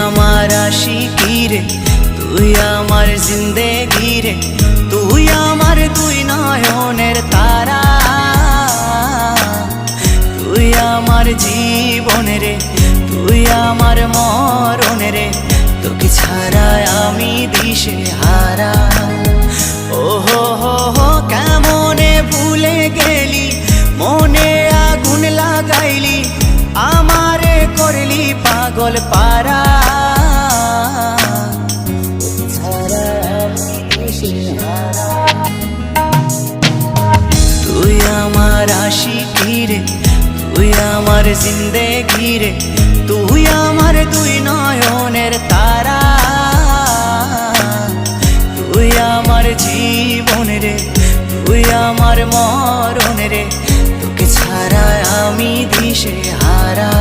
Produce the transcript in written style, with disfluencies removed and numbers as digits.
আমার আশিকি রে, তুই আমার জিন্দেগি রে, তুই আমার দুই নয়নের তারা, তুই আমার জীবন রে, তুই আমার মরণ রে, তোকে ছাড়া আমি দিশে হারা। ও হো হো হো কেমনে ভুলে গেলি, মনে আগুন লাগাইলি, আমারে করলি পাগল পারা। তুই আমার আশিকি রে, তুই আমার জিন্দেগি রে, তুই আমার দুই নয়নের তারা, তুই আমার জীবন রে, তুই আমার মরণ রে, তোকে ছাড়া আমি দিশে হারা।